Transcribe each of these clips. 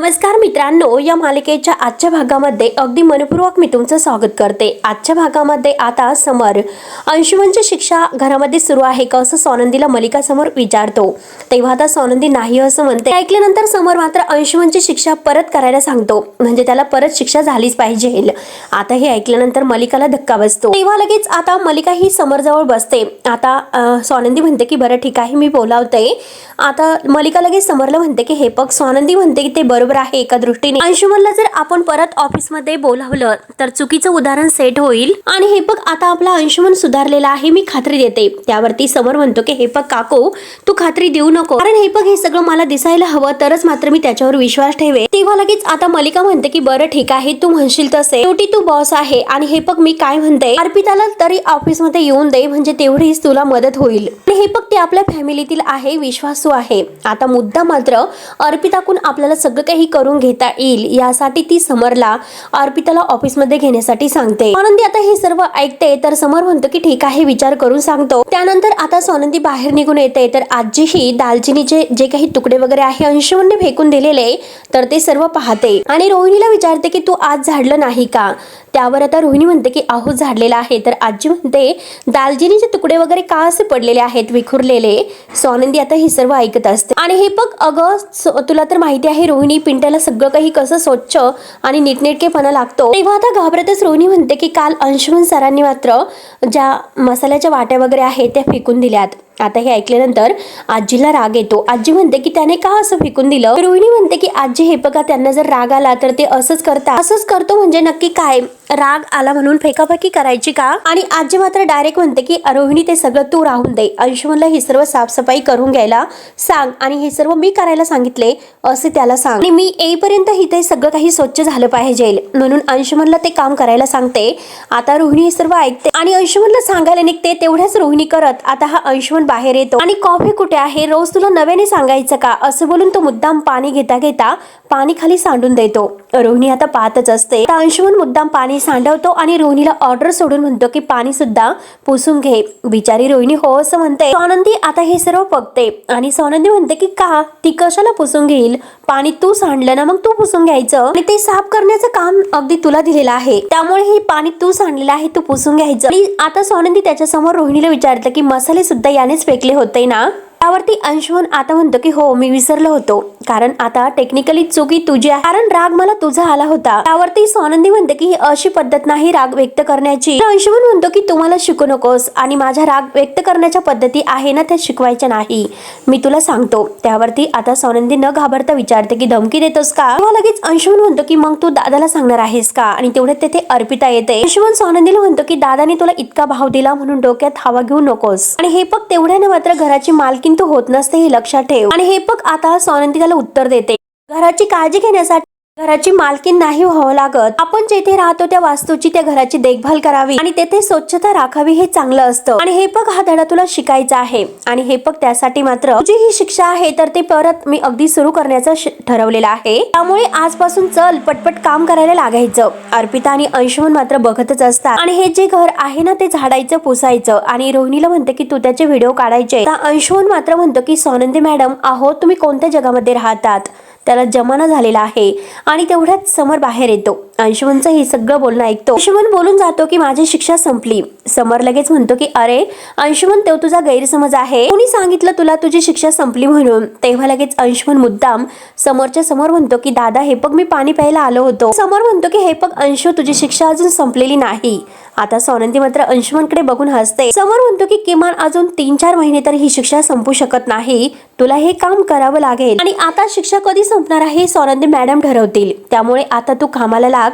नमस्कार मित्रांनो, या मालिकेच्या आजच्या भागामध्ये अगदी मनपूर्वक मी तुमचं स्वागत करते। आजच्या भागामध्ये आता समर अंशुमनची शिक्षा घरामध्ये सुरू आहे का असं सोनंदीला मलिका समोर विचारतो। तेव्हा आता सोनंदी नाही असं म्हणते। ऐकल्यानंतर समर मात्र अंशुमनची शिक्षा परत करायला सांगतो, म्हणजे त्याला परत शिक्षा झालीच पाहिजे। आता हे ऐकल्यानंतर मलिकाला धक्का बसतो। तेव्हा लगेच आता मलिका ही समर जवळ बसते। आता सोनंदी म्हणते की बरं ठीक आहे, मी बोलावते। आता मलिका लगेच समरला म्हणते की हे बघ, सोनंदी म्हणते की ते बरोबर आहे एका दृष्टीने। अंशुमनला जर आपण परत ऑफिस मध्ये बोलावलं तर चुकीचं उदाहरण सेट होईल, आणि हे बघ आता आपला अंशुमन सुधारलेला आहे, मी खात्री देते। त्यावरती समर म्हणतो की हे बघ काकू, तू खात्री देऊ नको, कारण हे बघ हे सगळं मला दिसायला हवं तरच मात्र मी त्याच्यावर विश्वास ठेवे। तेव्हा लगेच आता मलिका म्हणते की बरं ठीक आहे, तू म्हणशील तसे, शेवटी तू बॉस आहे। आणि हे बघ मी काय म्हणते, अर्पिताला तरी ऑफिस मध्ये येऊन दे, म्हणजे तेवढीच तुला मदत होईल। आणि हे बघ ते आपल्या फॅमिलीतील आहे, विश्वासू आहे। आता मुद्दा मात्र अर्पिताकडून आपल्याला सगळं काही करून घेता येईल यासाठी ती समरला अर्पिताला ऑफिस मध्ये घेण्यासाठी सांगते। सोनंदी आता हे सर्व ऐकते तर समर म्हणतो की ठीक आहे, विचार करून सांगतो। त्यानंतर आता सोनंदी बाहेर निघून येते तर आजीही दालचिनीचे जे काही तुकडे वगैरे आहे अंशुमनने फेकून दिलेले तर ते सर्व पाहते आणि रोहिणीला विचारते की तू आज झाडलं नाही का। त्यावर आता रोहिणी म्हणते की आहो झाडलेला आहे। तर आजी म्हणते दालचिनीचे तुकडे वगैरे का असे पडलेले आहेत विखुरलेले। सोनंदी आता हे सर्व ऐकत असते आणि हे बघ अगं तुला तर माहिती आहे रोहिणी, पिंट्याला सगळं काही कसं स्वच्छ आणि नीटनेटकेपणा लागतो। तेव्हा आता घाबरतच रोहिणी म्हणते की काल अंशुमन सरांनी मात्र ज्या मसाल्याच्या वाट्या वगैरे आहेत त्या फेकून दिल्यात। आता हे ऐकल्यानंतर आजीला राग येतो। आजी म्हणते की त्याने का असं फेकून दिलं। रोहिणी म्हणते की आजी हे बघा, त्यांना जर राग आला तर ते असंच करतात। असंच करतो म्हणजे नक्की काय, राग आला म्हणून फेकाफेकी करायची का। आणि आजी मात्र डायरेक्ट म्हणते की रोहिणी ते सगळं तू राहून दे, अंशुमनला ही सर्व साफसफाई करून घ्यायला सांग आणि हे सर्व मी करायला सांगितले असे त्याला सांग, आणि मी येईपर्यंत इथे सगळं काही स्वच्छ झालं पाहिजे म्हणून अंशुमनला ते काम करायला सांगते। आता रोहिणी हे सर्व ऐकते आणि अंशुमनला सांगायला निघते। तेवढ्याच रोहिणी करत आता हा अंशुमन बाहेर येतो आणि कॉफी कुठे आहे, रोज तुला नव्याने सांगायचं का असं बोलून तो मुद्दाम पाणी घेता घेता पाणी खाली सांडून देतो। रोहिणी आता पाहतच असते। अंशुमन मुद्दाम पाणी सांडवतो आणि रोहिणीला ऑर्डर सोडून म्हणतो की पाणी सुद्धा पुसून घे। बिचारी रोहिणी हो असं म्हणते। सोनंदी आता हे सर्व बघते आणि सोनंदी म्हणते की का, ती कशाला पुसून घेईल, पाणी तू सांडलं ना, मग तू पुसून घ्यायचं आणि ते साफ करण्याचं काम अगदी तुला दिलेलं आहे, त्यामुळे हे पाणी तू सांडलेलं आहे, तू पुसून घ्यायचं। आणि आता सोनंदी त्याच्या समोर रोहिणीला विचारते की मसाले सुद्धा यानेच फेकले होते ना। त्यावरती अंशुमन आता म्हणतो की हो मी विसरलो होतो, कारण आता टेक्निकली चुकी तुझी आहे, कारण राग मला तुझा आला होता। त्यावरती सोनंदी म्हणते की ही अशी पद्धत नाही राग व्यक्त करण्याची। अंशुमन म्हणतो की तुम्हाला शिकू नकोस, आणि माझ्या राग व्यक्त करण्याच्या पद्धती आहे ना त्या शिकवायच्या नाही, मी तुला सांगतो। त्यावरती आता सोनंदी न घाबरता विचारते की धमकी देतोस का। तेव्हा लगेच अंशुमन म्हणतो की मग तू दादाला सांगणार आहेस का। आणि तेवढ्यात तेथे अर्पिता येते। अंशुमन सोनंदीला म्हणतो की दादाने तुला इतका भाव दिला म्हणून डोक्यात हवा घेऊ नकोस, आणि हे बघ तेवढ्याने मात्र घराची मालकी तू होत नसते हे लक्षात ठेव। आणि हे बघ आता सोनंदी त्याला उत्तर देते, घराची काळजी घेण्यासाठी घराची मालकीण नाही व्हावं लागत, आपण जेथे राहतो त्या वास्तूची त्या घराची देखभाल करावी आणि तेथे स्वच्छता राखावी, हे चांगलं असतं। आणि हे बघ हा धडा तुला शिकायचा आहे, आणि हे बघ त्यासाठी मात्र तुझी ही शिक्षा आहे तर ते परत मी अगदी सुरू करण्याचं ठरवलेलं आहे, त्यामुळे आजपासून चल पटपट काम करायला लागायचं। अर्पिता आणि अंशुमन मात्र बघतच असतात आणि हे जे घर आहे ना ते झाडायचं पुसायचं। आणि रोहिणीला म्हणते की तू त्याचे व्हिडिओ काढायचे। अंशुमन मात्र म्हणतो की सोनंदी मॅडम आहो, तुम्ही कोणत्या जगामध्ये राहतात, त्याला जमाना झालेला आहे। आणि तेवढ्यात समर बाहेर येतो। अंशुमनचं हे सगळं बोलणं ऐकतो। अंशुमन बोलून जातो की माझी शिक्षा संपली। समर लगेच म्हणतो की अरे अंशुमन, तो तुझा गैरसमज आहे, कोणी सांगितलं तुला तुझी शिक्षा संपली म्हणून। तेव्हा लगेच अंशुमन मुद्दाम समोरच्या समोर म्हणतो की दादा हे बघ मी पाणी प्यायला आलो होतो। समोर म्हणतो की हे बघ अंशु, तुझी शिक्षा अजून संपलेली नाही। आता सोनंदी मात्र अंशुमनकडे बघून हसते। समोर म्हणतो की किमान अजून 3-4 महिने तर ही शिक्षा संपू शकत नाही, तुला हे काम करावं लागेल, आणि आता शिक्षा कधी संपणार आहे सोनंदी मॅडम ठरवतील, त्यामुळे आता तू कामाला लाग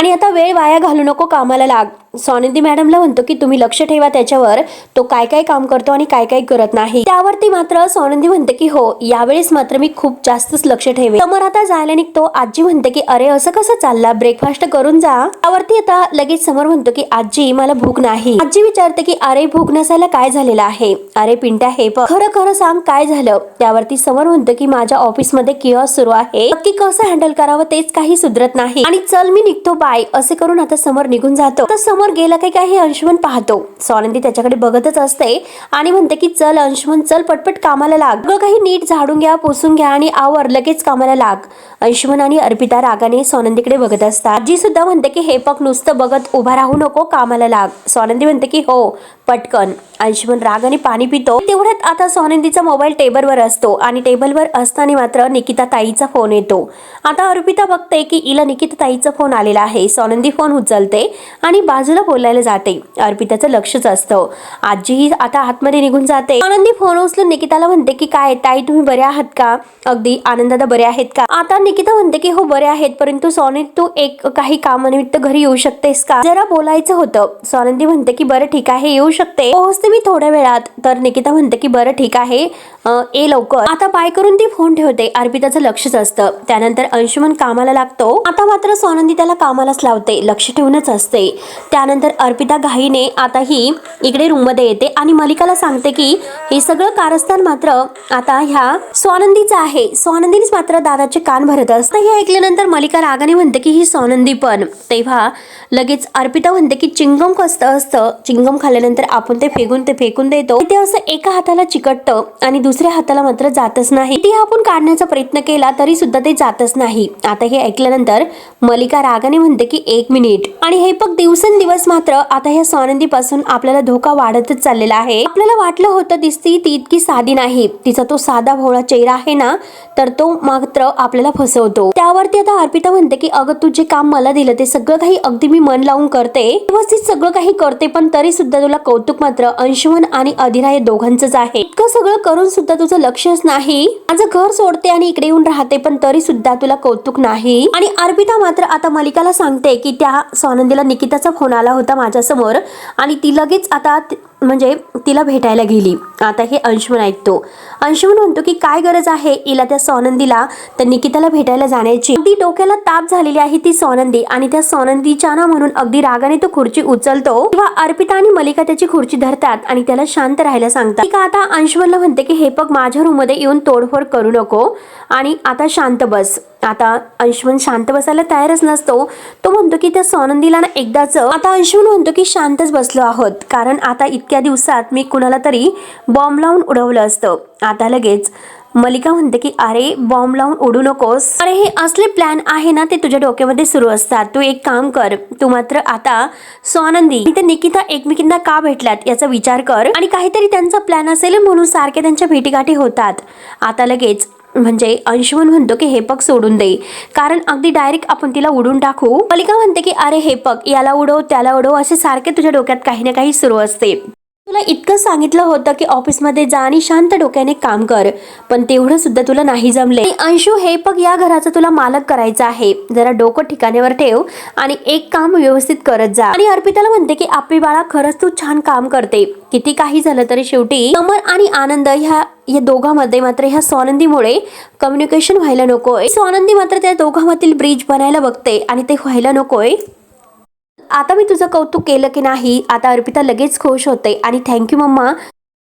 आणि आता वेळ वाया घालू नको, कामाला लाग। सोनंदी मॅडमला म्हणतो की तुम्ही लक्ष ठेवा त्याच्यावर, तो काय काय काम करतो आणि काय काय करत नाही। त्यावरती मात्र सोनंदी म्हणते की हो यावेळेस मात्र मी खूप जास्तच लक्ष ठेवेन। समोर आता जायला निघतो। आजी म्हणते की अरे असं कसं चालला, ब्रेकफास्ट करून जा। त्यावरती आता लगेच समोर म्हणतो की आजी मला भूक नाही। आजी विचारते की अरे भूक नसायला काय झालेलं आहे, अरे पिंट्या हे बघ खरं खरं सांग काय झालं। त्यावरती समोर म्हणतो की माझ्या ऑफिस मध्ये किओस्क सुरू आहे, नक्की कसं हँडल करावं तेच काही सुधरत नाही, आणि चल मी निघतो बाय, असे करून आता समोर निघून जातो। आता समोर समोर गेला काही काही अंशुमन पाहतो. स्वानंदी त्याच्याकडे बघतच असते आणि म्हणते की चल अंशुमन, चल पटपट कामाला लाग, सगळं काही नीट झाडून घ्या, पुसून घ्या आणि आवर, लगेच कामाला लाग. अंशुमन आणि अर्पिता रागाने स्वानंदीकडे बघत असतात. आजी सुद्धा म्हणते की हे पग नुसतं बघत उभा राहू नको, कामाला लाग. स्वानंदी म्हणते की हो पटकन. अंशुमन रागाने पाणी पितो. तेवढ्यात आता स्वानंदीचा मोबाईल टेबलवर असतो आणि टेबलवर असताना मात्र निकिता ताईचा फोन येतो. आता अर्पिता बघते की इला निकिता ताईचा फोन आलेला आहे. स्वानंदी फोन उचलते आणि बाजूला बोलायला जाते. अर्पिताचं लक्षच असतं. आजी आता आतमध्ये निघून जाते. स्वानंदी फोन उचलून निकिताला म्हणते की काय ताई, तुम्ही बरे आहात का? अगदी आनंदादा बरे आहेत का? आता निकिता म्हणते की हो बरे आहेत, परंतु स्वानंदी तू एक काही कामानिमित्त घरी येऊ शकतेस का? जरा बोलायचं होतं. स्वानंदी म्हणते की बरं ठीक आहे, येऊ शकते, पोहोचते मी थोड्या वेळात. तर निकिता म्हणते की बरं ठीक आहे, ये लवकर. आता बाय करून ती फोन ठेवते. अर्पिताचं लक्षच असतं. त्यानंतर अंशुमन कामाला लागतो. आता मात्र स्वानंदी त्याला कामालाच लावते, लक्ष ठेवूनच असते. त्यानंतर अर्पिता घाईने आता ही इकडे रूम मध्ये येते आणि मलिकाला सांगते की हे सगळं कारस्थान मात्र आता ह्या स्वानंदीचं आहे. स्वानंदीनेच मात्र दादाचे कान भरत असतं. हे ऐकल्यानंतर मलिका रागाने म्हणते की ही स्वानंदी पण. तेव्हा लगेच अर्पिता म्हणते की चिंगम कसं असतं, चिंगम खाल्ल्यानंतर आपण ते फेकून देतो, ते असं एका हाताला चिकटतं आणि दुसऱ्या हाताला मात्र जातच नाही. ते आपण काढण्याचा प्रयत्न केला तरी सुद्धा ते जातच नाही. आता हे ऐकल्यानंतर मलिका रागाने म्हणते की एक मिनिट. आणि हे पग दिवसेंदिवस मात्र आता ह्या स्वानंदी पासून आपल्याला धोका वाढतच चाललेला आहे. आपल्याला वाटलं होतं दिसती ती इतकी साधी नाही, तिचा तो साधा भोळा चेहरा आहे ना, तर तो मात्र आपल्याला फसवतो. त्यावरती आता अर्पिता म्हणते की अगं तू जे काम मला दिलं ते सगळं काही अगदी मी मन लावून करते, व्यवस्थित सगळं काही करते, पण तरी सुद्धा तुला कौतुक मात्र अंशुमन आणि अधिरा हे दोघांचंच आहे. इतकं सगळं करून सुद्धा तुझं लक्षच नाही. माझं घर सोडते आणि इकडे येऊन राहते, पण तरी सुद्धा तुला कौतुक नाही. आणि अर्पिता मात्र आता मलिकाला सांगते की त्या स्वानंदीला निकिताचा फोन आला होता माझ्यासमोर आणि ती लगेच आता म्हणजे तिला भेटायला गेली. आता हे अंशुमन ऐकतो. अंशुमन म्हणतो की काय गरज आहे इला त्या स्वानंदीला तर निकिताला भेटायला जाण्याची. अगदी डोक्याला ताप झालेली आहे ती स्वानंदी आणि त्या स्वानंदीच्या ना म्हणून अगदी रागाने तो खुर्ची उचलतो. तेव्हा अर्पिता आणि मलिका त्याची खुर्ची धरतात आणि त्याला शांत राहायला सांगतात. आता अंशुमनला म्हणते की हे बघ माझ्या रूम मध्ये येऊन तोडफोड करू नको आणि आता शांत बस. आता अंशुमन शांत बसायला तयारच नसतो. तो म्हणतो की त्या स्वानंदीला ना एकदाच. आता अंशुमन म्हणतो की शांतच बसलो आहोत, कारण आता इतक्या दिवसात मी कुणाला तरी बॉम्ब लावून उडवलं असतं. आता लगेच मलिका म्हणते की अरे बॉम्ब लावून उडू नकोस, अरे हे असले प्लॅन आहे ना ते तुझ्या डोक्यामध्ये सुरू असतात. तू एक काम कर, तू मात्र आता स्वानंदी आणि निकिता एकमेकींना का भेटल्यात याचा विचार कर आणि काहीतरी त्यांचा प्लॅन असेल म्हणून सारखे त्यांच्या भेटीगाठी होतात. आता लगेच म्हणजे अंशुमन म्हणतो की हे पग सोडून दे, कारण अगदी डायरेक्ट आपण तिला उडून टाकू. मलिका म्हणते की अरे हे पग याला उडव त्याला उडव असे सारखे तुझ्या डोक्यात काही ना काही सुरू असते. तुला इतकं सांगितलं होतं की ऑफिसमध्ये जा आणि शांत डोक्याने काम कर, पण तेवढं सुद्धा तुला नाही जमले. अंशू हे पग या घराचा तुला मालक करायचं आहे, जरा डोकं ठिकाण्यावर ठेव आणि एक काम व्यवस्थित करत जा. आणि अर्पिताला म्हणते की आपली बाळा खरंच तू छान काम करते, किती काही झालं तरी शेवटी समर आणि आनंद या दोघांमध्ये मात्र ह्या स्वानंदीमुळे कम्युनिकेशन व्हायला नकोय. स्वानंदी मात्र त्या दोघांमधील ब्रिज बनायला बघते आणि ते व्हायला नकोय. आता मी तुझं कौतुक केलं की नाही. आता अर्पिता लगेच खुश होते आणि थँक्यू मम्मा,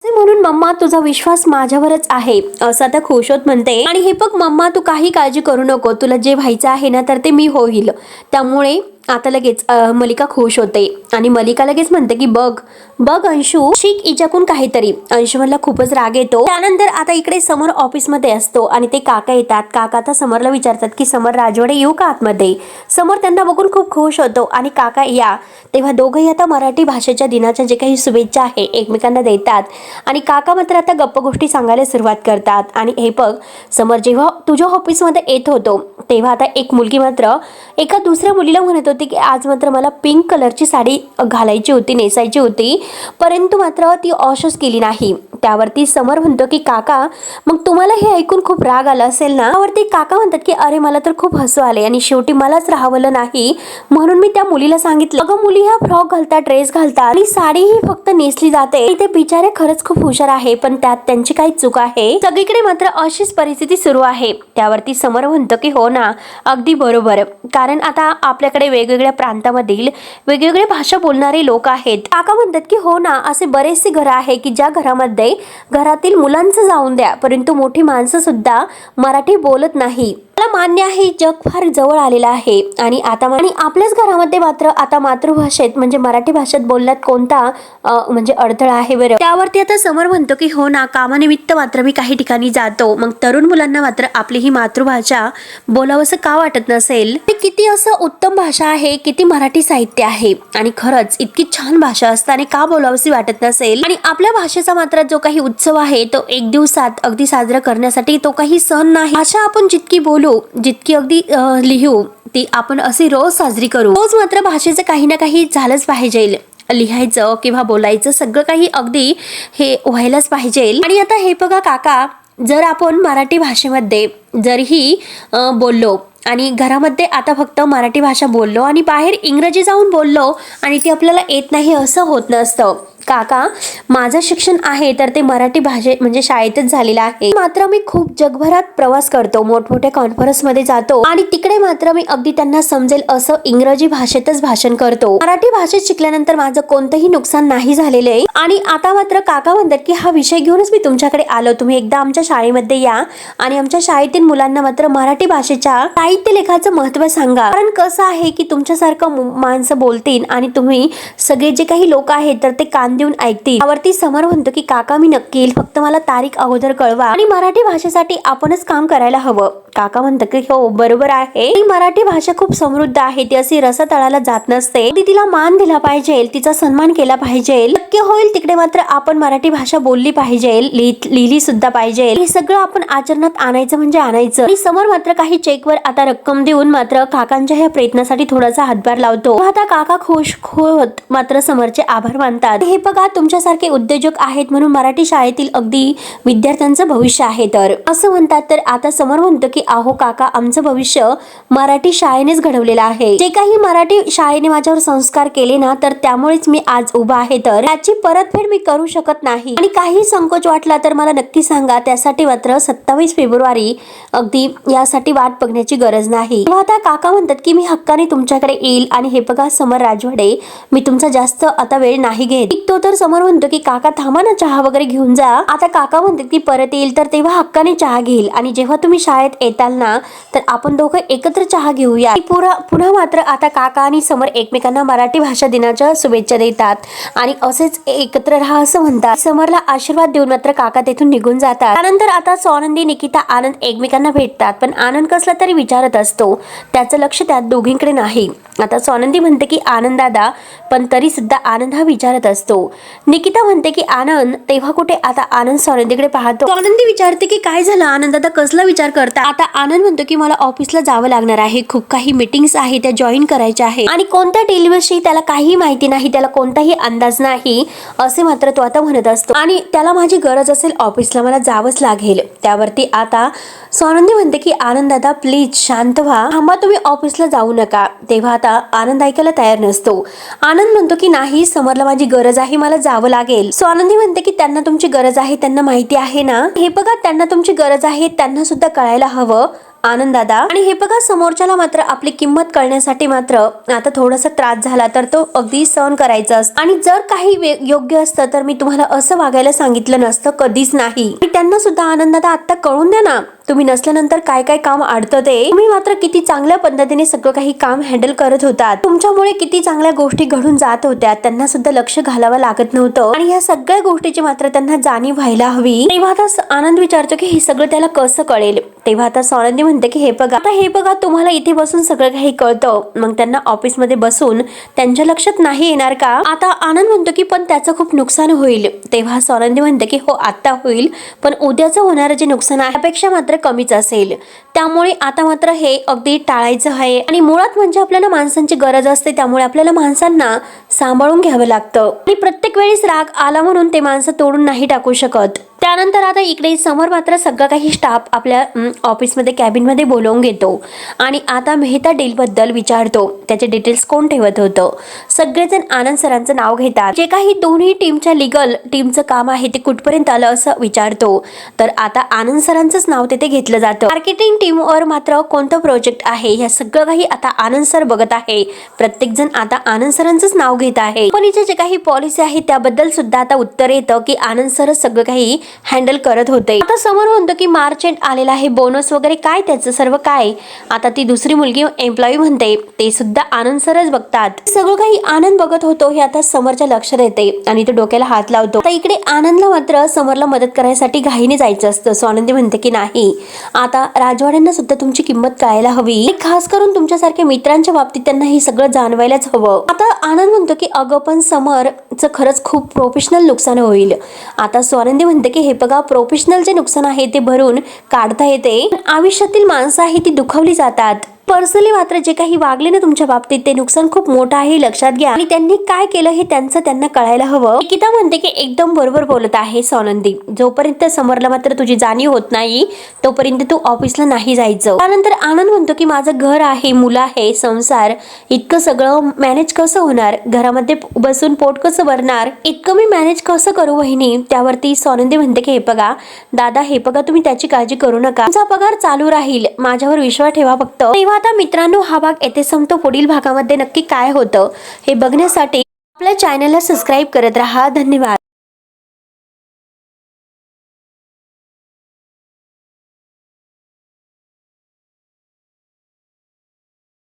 म्हणून मम्मा तुझा विश्वास माझ्यावरच आहे असं आता खुश होत म्हणते. आणि हे बघ मम्मा तू काही काळजी करू नको, तुला जे व्हायचं आहे ना तर ते मी होईल. त्यामुळे आता लगेच मलिका खुश होते आणि मलिका लगेच म्हणते की बघ बघ अंशू शिक हिच्याकडून काहीतरी. अंशुमनला खूपच राग येतो. त्यानंतर आता इकडे समर ऑफिसमध्ये असतो आणि ते काका येतात. काका आता समरला विचारतात की समर राजवाडे येऊ का आतमध्ये. समर त्यांना बघून खूप खुश होतो आणि काका या. तेव्हा दोघंही आता मराठी भाषेच्या दिनाच्या जे काही शुभेच्छा आहे एकमेकांना देतात आणि काका मात्र आता गप्प गोष्टी सांगायला सुरुवात करतात. आणि हे बघ समर, जेव्हा तुझ्या ऑफिसमध्ये येत होतो तेव्हा आता एक मुलगी मात्र एका दुसऱ्या मुलीला म्हणत होती की आज मात्र मला पिंक कलरची साडी घालायची होती, नेसायची होती, परंतु मात्र ती ऑशच केली नाही. त्यावरती समर म्हणतो की काका मग तुम्हाला हे ऐकून खूप राग आला असेल ना. त्यावरती काका म्हणतात की अरे मला तर खूप हसू आले आणि शेवटी मलाच राहावलं नाही म्हणून मी त्या मुलीला सांगितलं अगं मुली ह्या फ्रॉक घालतात, ड्रेस घालतात आणि साडी ही फक्त नेसली जाते. ते बिचारे खरंच खूप हुशार आहे, पण त्यात त्यांची काही चूक आहे. सगळीकडे मात्र अशीच परिस्थिती सुरू आहे. त्यावरती समर म्हणतो की हो ना अगदी बरोबर, कारण आता आपल्याकडे वेगवेगळ्या प्रांतामधील वेगवेगळ्या भाषा बोलणारे लोक आहेत. काका म्हणतात की हो ना असे बरेचसे घरं आहे की ज्या घरामध्ये घरातील मुलांचं जाऊन द्या परंतु मोठी माणसं सुद्धा मराठी बोलत नाही. मला मला मान्य आहे जग फार जवळ आलेलं आहे आणि आपल्याच घरामध्ये मात्र आता मातृभाषेत म्हणजे मराठी भाषेत बोलण्यात कोणता म्हणजे अडथळा आहे बरं. त्यावरती आता समर म्हणतो की हो ना, कामानिमित्त मात्र मी काही ठिकाणी जातो. मग तरुण मुलांना मात्र आपली ही मातृभाषा बोलावंसं का वाटत नसेल? किती असं उत्तम भाषा आहे, किती मराठी साहित्य आहे आणि खरंच इतकी छान भाषा असताना का बोलावंशी वाटत नसेल? आणि आपल्या भाषेचा मात्र जो काही उत्सव आहे तो एक दिवसात अगदी साजरा करण्यासाठी तो काही सण नाही. भाषा आपण जितकी बोलू, जितकी अगदी लिहू, ती आपण अशी रोज साजरी करू. रोज मात्र भाषेचं काही ना काही झालंच पाहिजे. लिहायचं किंवा बोलायचं सगळं काही अगदी हे व्हायलाच पाहिजे. आणि आता हे बघा काका, जर आपण मराठी भाषेमध्ये जरही बोललो आणि घरामध्ये आता फक्त मराठी भाषा बोललो आणि बाहेर इंग्रजी जाऊन बोललो आणि ती आपल्याला येत नाही असं होत नसतं. काका, माझं शिक्षण आहे तर ते मराठी भाषेत म्हणजे शाळेतच झालेलं आहे. मात्र मी खूप जगभरात प्रवास करतो, मोठमोठ्या कॉन्फरन्समध्ये जातो आणि तिकडे मात्र मी अगदी त्यांना समजेल असं इंग्रजी भाषेतच भाषण करतो. मराठी भाषेत शिकल्यानंतर माझं कोणतंही नुकसान नाही झालेलं आहे. आणि आता मात्र काका म्हणतात की हा विषय घेऊनच मी तुमच्याकडे आलो, तुम्ही एकदा आमच्या शाळेमध्ये या आणि आमच्या शाळेतील मुलांना मात्र मराठी भाषेच्या साहित्य लेखाचं महत्त्व सांगा. कारण कसं आहे की तुमच्यासारखं माणसं बोलतील आणि तुम्ही सगळे जे काही लोक आहेत तर ते कान देऊन ऐकतील. त्यावरती समर म्हणतो की काका मी नक्की येईल, फक्त मला तारीख अगोदर कळवा आणि मराठी भाषेसाठी आपणच काम करायला हवं. काका म्हणतात की हो बरोबर आहे, ही मराठी भाषा खूप समृद्ध आहे, ती अशी रसातळाला जात नसते, तिला मान दिला पाहिजे, तिचा सन्मान केला पाहिजे. शक्य होईल तिकडे मात्र आपण मराठी भाषा बोलली पाहिजे, लिहिली सुद्धा पाहिजे. हे सगळं आपण आचरणात आणायचं म्हणजे आणायचं. आणि समर मात्र काही चेकवर आता रक्कम देऊन मात्र काकांच्या ह्या प्रयत्नासाठी थोडासा हातभार लावतो. आता काका खुश होत मात्र समरचे आभार मानतात. हे बघा, तुमच्यासारखे उद्योजक आहेत म्हणून मराठी शाळेतील अगदी विद्यार्थ्यांचं भविष्य आहे तर असं म्हणतात. तर आता समर म्हणतो की अहो काका, आमचं भविष्य मराठी शाळेनेच घडवलेलं आहे. जे काही मराठी शाळेने माझ्यावर संस्कार केले ना, तर त्यामुळेच मी आज उभा आहे. तर याची परतफेड मी करू शकत नाही आणि काही संकोच वाटला तर मला नक्की सांगा. त्यासाठी मात्र 27 फेब्रुवारी अगदी यासाठी वाट बघण्याची गरज नाही. आता काका म्हणतात की मी हक्काने तुमच्याकडे येईल. आणि हे बघा समर राजवाडे, मी तुमचा जास्त आता वेळ नाही घेत. तो तर समोर म्हणतो की काका थांबा ना, चहा वगैरे घेऊन जा. आता काका म्हणतात की परत येईल तर तेव्हा हक्काने चहा घेईल आणि जेव्हा तुम्ही शाळेत येताल ना तर आपण दोघं एकत्र चहा घेऊया. पुन्हा मात्र आता काका आणि समर एकमेकांना मराठी भाषा दिनाच्या शुभेच्छा देतात आणि असेच एकत्र राहा असं म्हणतात. समरला आशीर्वाद देऊन मात्र काका तेथून निघून जातात. त्यानंतर आता स्वानंदी, निकिता, आनंद एकमेकांना भेटतात, पण आनंद कसला तरी विचारत असतो, त्याचं लक्ष त्यात दोघींकडे नाही. आता स्वानंदी म्हणते की आनंद दादा, पण तरी सुद्धा आनंद हा विचारत असतो. निकिता म्हणते की आनंद, तेव्हा कुठे आता आनंद स्वानंदीकडे पाहतो. स्वानंदी विचारते की काय झालं आनंद दादा, कसला विचार करता? आता आनंद म्हणतो की मला ऑफिसला जावं लागणार आहे, खूप काही मीटिंग्स आहे त्या जॉईन करायच्या आहे आणि कोणत्या डिलिव्हरीशी त्याला काही माहिती नाही, त्याला कोणताही अंदाज नाही असे मात्र तो आता म्हणत असतो आणि त्याला माझी गरज असेल ऑफिसला, मला जावंच लागेल. त्यावरती आता स्वानंदी म्हणते की आनंद दादा प्लीज शांत व्हा, थांबा, तुम्ही ऑफिसला जाऊ नका. तेव्हा आता आनंद ऐकायला तयार नसतो. आनंद म्हणतो की नाही, समरला माझी गरज आहे, मला जावं लागेल. स्वानंदी म्हणते की त्यांना तुमची गरज आहे, त्यांना माहिती आहे ना. हे बघा, त्यांना तुमची गरज आहे, त्यांना सुद्धा कळायला हवं आनंद दादा. आणि हे बघा, समोरच्याला मात्र आपली किंमत कळण्यासाठी मात्र आता थोडासा त्रास झाला तर तो अगदी सहन करायचा असतो आणि जर काही योग्य असतं तर मी तुम्हाला असं वागायला सांगितलं नसतं, कधीच नाही. त्यांना सुद्धा आनंद दादा आता कळून द्या ना, तुम्ही नसल्यानंतर काय काय काम अडतं ते. तुम्ही मात्र किती चांगल्या पद्धतीने सगळं काही काम हँडल करत होतात, तुमच्यामुळे किती चांगल्या गोष्टी घडून जात होत्या, त्यांना सुद्धा लक्ष घालावं लागत नव्हतं आणि या सगळ्या गोष्टीची मात्र त्यांना जाणीव व्हायला हवी. तेव्हा आता आनंद विचारतो की हे सगळं त्याला कसं कळेल. तेव्हा आता स्वानंदी म्हणते की हे बघा तुम्हाला इथे बसून सगळं काही कळतं, मग त्यांना ऑफिसमध्ये बसून त्यांच्या लक्षात नाही येणार का? आता आनंद म्हणतो की पण त्याचं खूप नुकसान होईल. तेव्हा स्वानंदी म्हणते की हो आता होईल, पण उद्याचं होणारं जे नुकसान आहे त्यापेक्षा मात्र कमीच असेल, त्यामुळे आता मात्र हे अगदी टाळायचं आहे. आणि मुळात म्हणजे आपल्याला माणसांची गरज असते, त्यामुळे आपल्याला माणसांना सांभाळून घ्यावं लागतं आणि प्रत्येक वेळेस राग आला म्हणून ते माणसं तोडून नाही टाकू शकत. त्यानंतर आता इकडे समोर मात्र सगळं काही स्टाफ आपल्या ऑफिसमध्ये कॅबिनमध्ये बोलवून घेतो आणि आता मेहता डीलबद्दल विचारतो, त्याचे डिटेल्स कोण ठेवत होतं. सगळेजण आनंद सरांचं नाव घेतात. जे काही दोन्ही टीमच्या लिगल टीमचं काम आहे ते कुठपर्यंत आलं असं विचारतो, तर आता आनंद सरांचंच नाव तिथे घेतलं जातं. मार्केटिंग टीमवर मात्र कोणतं प्रोजेक्ट आहे हे सगळं काही आता आनंद सर बघत आहे. प्रत्येक जण आता आनंद सरांचंच नाव घेत आहे. कंपनीचे जे काही पॉलिसी आहे त्याबद्दल सुद्धा आता उत्तर येतं की आनंद सरच सगळं काही हँडल करत होते. आता समोर म्हणतो की मार्च एंड आलेला आहे, बोनस वगैरे काय त्याचं सर्व काय. आता ती दुसरी मुलगी एम्प्लॉई म्हणते, ते सुद्धा आनंद सरच बघतात. सगळं काही आनंद बघत होतो हे आता समरच्या लक्षात येते आणि तो डोक्याला हात लावतो. आता इकडे आनंदला मात्र समरला मदत करायसाठी घाईने जायचं असतं. सो आनंदी म्हणते की नाही, आता राजवाड्यांना सुद्धा तुमची किंमत कळायला हवी, खास करून तुमच्यासारख्या मित्रांच्या बाबतीत त्यांना हे सगळं जाणवायलाच हवं. आता आनंद म्हणतो की अगं पण समरचं खरंच खूप प्रोफेशनल नुकसान होईल. आता स्वानंदी म्हणते की हे बघा, प्रोफेशनल जे नुकसान आहे ते भरून काढता येते, आयुष्यातील माणसं आहे ती दुखावली जातात. पर्सनली मात्र जे काही वागले ना तुमच्या बाबतीत ते नुकसान खूप मोठं आहे, लक्षात घ्या, आणि त्यांनी काय केलं हे त्यांना कळायला हवं. निकिता म्हणते की एकदम बरोबर बोलत आहे स्वानंदी, जोपर्यंत समरला मात्र तुझी जाणीव होत नाही तोपर्यंत तू ऑफिसला नाही जायचं. त्यानंतर आनंद म्हणतो की माझं घर आहे, मुलं आहे, संसार, इतकं सगळं मॅनेज कसं होणार, घरामध्ये बसून पोट कसं भरणार, इतकं मी मॅनेज कसं करू वहिनी. त्यावरती स्वानंदी म्हणते की हे बघा दादा, हे बघा तुम्ही त्याची काळजी करू नका, तुमचा पगार चालू राहील, माझ्यावर विश्वास ठेवा फक्त. तेव्हा आता मित्रांनो हा भाग येथे संपतो. पुढील भागामध्ये नक्की काय होतं हे बघण्यासाठी आपल्या चॅनलला सबस्क्राईब करत राहा. धन्यवाद.